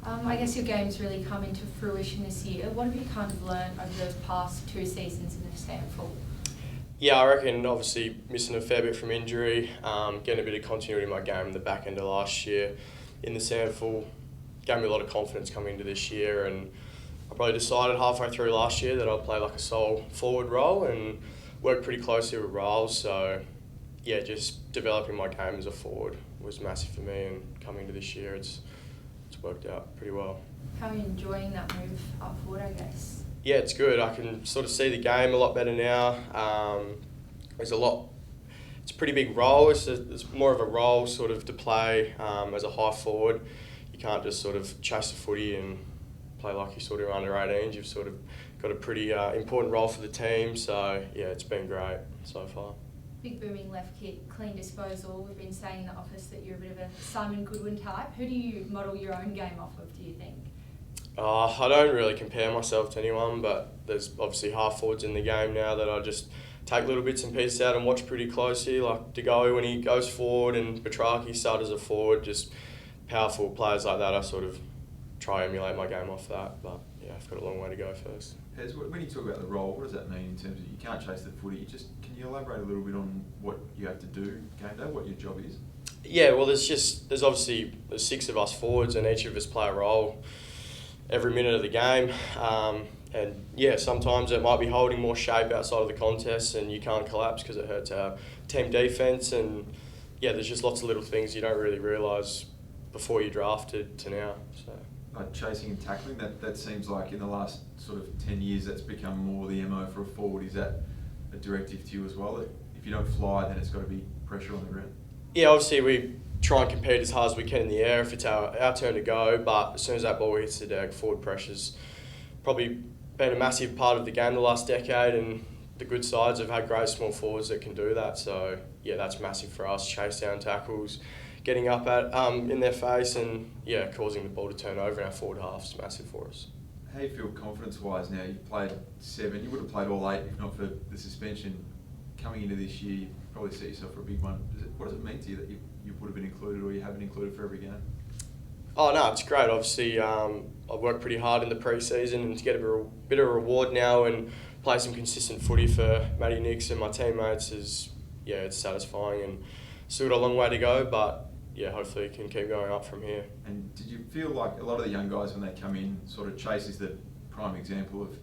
I guess your game's really come into fruition this year. What have you kind of learned over the past 2 seasons in the SANFL? Yeah, I reckon obviously missing a fair bit from injury, getting a bit of continuity in my game in the back end of last year in the SANFL gave me a lot of confidence coming into this year, and I probably decided halfway through last year that I'll play like a sole forward role and work pretty closely with roles. So yeah, just developing my game as a forward was massive for me, and coming into this year it's worked out pretty well. How are you enjoying that move up forward, I guess? Yeah, it's good. I can sort of see the game a lot better now. It's a pretty big role. It's more of a role sort of to play as a high forward. You can't just sort of chase the footy and play like you sort of under 18s. You've sort of got a pretty important role for the team. So yeah, it's been great so far. Big booming left kick, clean disposal. We've been saying in the office that you're a bit of a Simon Goodwin type. Who do you model your own game off of, do you think? I don't really compare myself to anyone, but there's obviously half forwards in the game now that I just take little bits and pieces out and watch pretty closely, like De Goey when he goes forward and Petrarchi started as a forward, just powerful players like that. I sort of try to emulate my game off that, but yeah, I've got a long way to go first. When you talk about the role, what does that mean in terms of you can't chase the footy? Can you elaborate a little bit on what you have to do game day, what your job is? Yeah, well, there's obviously 6 of us forwards, and each of us play a role every minute of the game. And yeah, sometimes it might be holding more shape outside of the contest, and you can't collapse because it hurts our team defence. And yeah, there's just lots of little things you don't really realise before you're drafted to now. So. Like chasing and tackling, that seems like in the last sort of 10 years that's become more the MO for a forward. Is that a directive to you as well? That if you don't fly, then it's got to be pressure on the ground? Yeah, obviously we try and compete as hard as we can in the air if it's our turn to go, but as soon as that ball hits the deck, forward pressure's probably been a massive part of the game the last decade, and the good sides have had great small forwards that can do that. So yeah, that's massive for us. Chase down tackles, getting up at in their face, and yeah, causing the ball to turn over in our forward half is massive for us. How do you feel confidence-wise now? You've played 7, you would have played all 8 if not for the suspension. Coming into this year, you probably set yourself for a big one. What does it mean to you that you would have been included or you have been included for every game? Oh no, it's great. Obviously, I've worked pretty hard in the pre-season, and to get a bit of a reward now and play some consistent footy for Matty Nix and my teammates it's satisfying, and still got a long way to go, but yeah, hopefully it can keep going up from here. And did you feel like a lot of the young guys when they come in, sort of Chase is the prime example of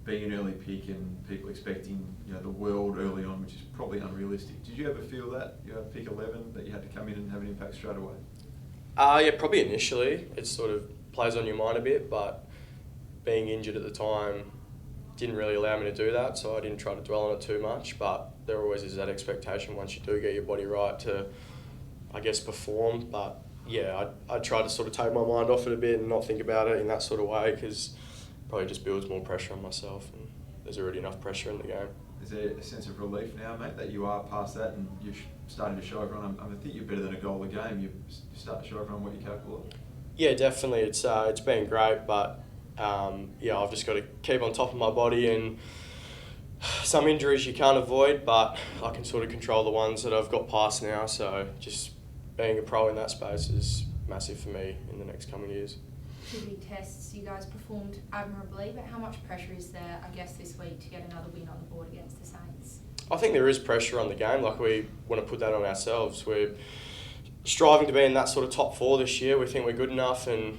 being an early pick and people expecting the world early on, which is probably unrealistic. Did you ever feel that, pick 11, that you had to come in and have an impact straight away? Yeah, probably initially. It sort of plays on your mind a bit, but being injured at the time didn't really allow me to do that, so I didn't try to dwell on it too much, but there always is that expectation once you do get your body right to, I guess, perform. But yeah, I try to sort of take my mind off it a bit and not think about it in that sort of way, because it probably just builds more pressure on myself, and there's already enough pressure in the game. Is there a sense of relief now, mate, that you are past that and you're starting to show everyone? I think you're better than a goal a game. You start to show everyone what you're capable of. Yeah, definitely. It's been great, but I've just got to keep on top of my body, and some injuries you can't avoid, but I can sort of control the ones that I've got past now. So just being a pro in that space is massive for me in the next coming years. 2 big tests, you guys performed admirably, but how much pressure is there, I guess, this week to get another win on the board against the Saints? I think there is pressure on the game. Like, we want to put that on ourselves. We're striving to be in that sort of top 4 this year. We think we're good enough, and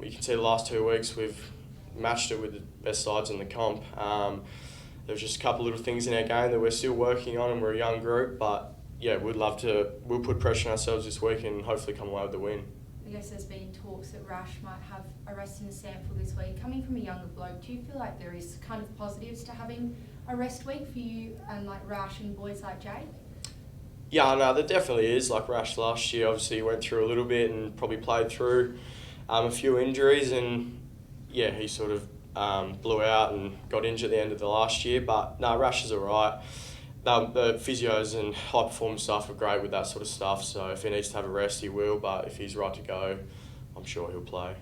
you can see the last 2 weeks we've matched it with the best sides in the comp. There's just a couple little things in our game that we're still working on, and we're a young group, but yeah, we'll put pressure on ourselves this week and hopefully come away with the win. I guess there's been talks that Rash might have a rest in the SANFL this week. Coming from a younger bloke, do you feel like there is kind of positives to having a rest week for you and like Rash and boys like Jake? Yeah, no, there definitely is. Like Rash last year, obviously went through a little bit and probably played through a few injuries, and yeah, he sort of blew out and got injured at the end of the last year. But no, Rash is all right. The physios and high performance staff are great with that sort of stuff, so if he needs to have a rest, he will, but if he's right to go, I'm sure he'll play.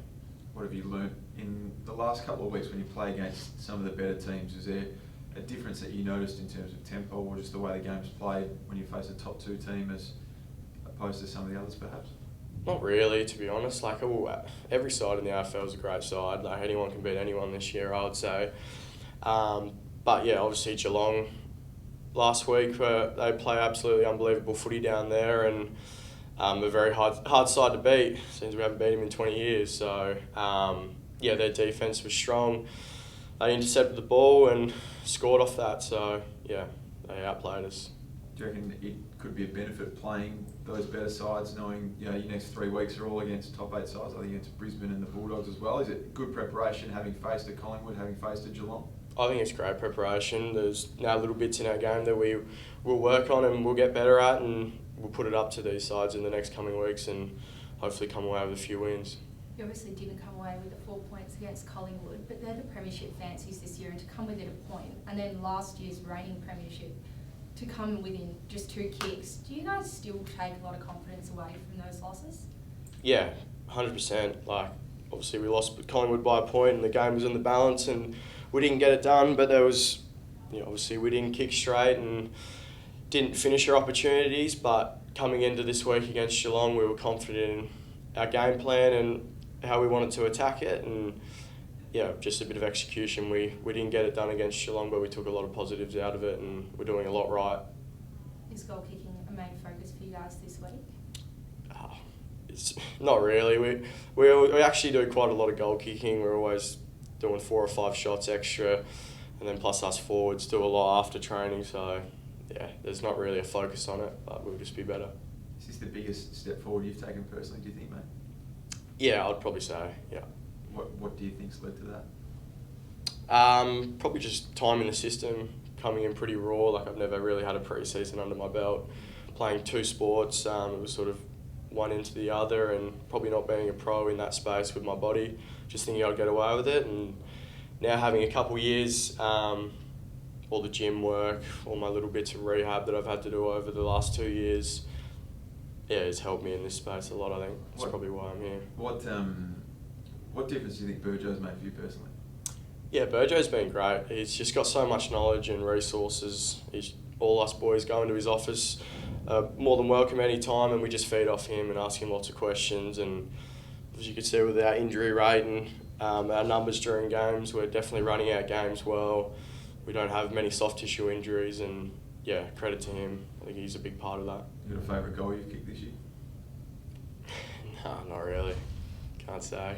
What have you learnt in the last couple of weeks when you play against some of the better teams? Is there a difference that you noticed in terms of tempo or just the way the game's played when you face a top 2 team as opposed to some of the others perhaps? Not really, to be honest. Like, every side in the AFL is a great side. Like, anyone can beat anyone this year, I would say. But yeah, obviously Geelong last week, they play absolutely unbelievable footy down there, and a very hard side to beat since we haven't beat them in 20 years. So yeah, their defence was strong. They intercepted the ball and scored off that. So yeah, they outplayed us. Do you reckon it could be a benefit playing those better sides, knowing your next 3 weeks are all against top 8 sides, I think against Brisbane and the Bulldogs as well? Is it good preparation having faced a Collingwood, having faced a Geelong? I think it's great preparation. There's now little bits in our game that we will work on and we'll get better at, and we'll put it up to these sides in the next coming weeks and hopefully come away with a few wins. You obviously didn't come away with the 4 points against Collingwood, but they're the premiership fancies this year, and to come within a point, and then last year's reigning premiership, to come within just 2 kicks, do you guys still take a lot of confidence away from those losses? Yeah, 100%. Like, obviously we lost Collingwood by a point and the game was in the balance and we didn't get it done, but there was, obviously we didn't kick straight and didn't finish our opportunities, but coming into this week against Geelong, we were confident in our game plan and how we wanted to attack it, and yeah, just a bit of execution. We didn't get it done against Geelong, but we took a lot of positives out of it and we're doing a lot right. Is goal kicking a main focus for you guys this week? It's not really. We actually do quite a lot of goal kicking. We're always doing 4 or 5 shots extra, and then plus us forwards do a lot after training, so yeah, there's not really a focus on it, but we'll just be better. Is this the biggest step forward you've taken personally, do you think, mate? Yeah, I'd probably say, yeah. What do you think's led to that? Probably just time in the system, coming in pretty raw. Like, I've never really had a pre-season under my belt. Playing 2 sports, it was sort of one into the other, and probably not being a pro in that space with my body, just thinking I'd get away with it. And now having a couple years, all the gym work, all my little bits of rehab that I've had to do over the last 2 years, yeah, it's helped me in this space a lot, I think. That's probably why I'm here. What difference do you think Burjo's made for you personally? Yeah, Burjo's been great. He's just got so much knowledge and resources. All us boys go into his office, more than welcome any time, and we just feed off him and ask him lots of questions. And as you can see with our injury rate and our numbers during games, we're definitely running our games well. We don't have many soft tissue injuries, and yeah, credit to him. I think he's a big part of that. You got a favourite goal you've kicked this year? No, not really. Can't say.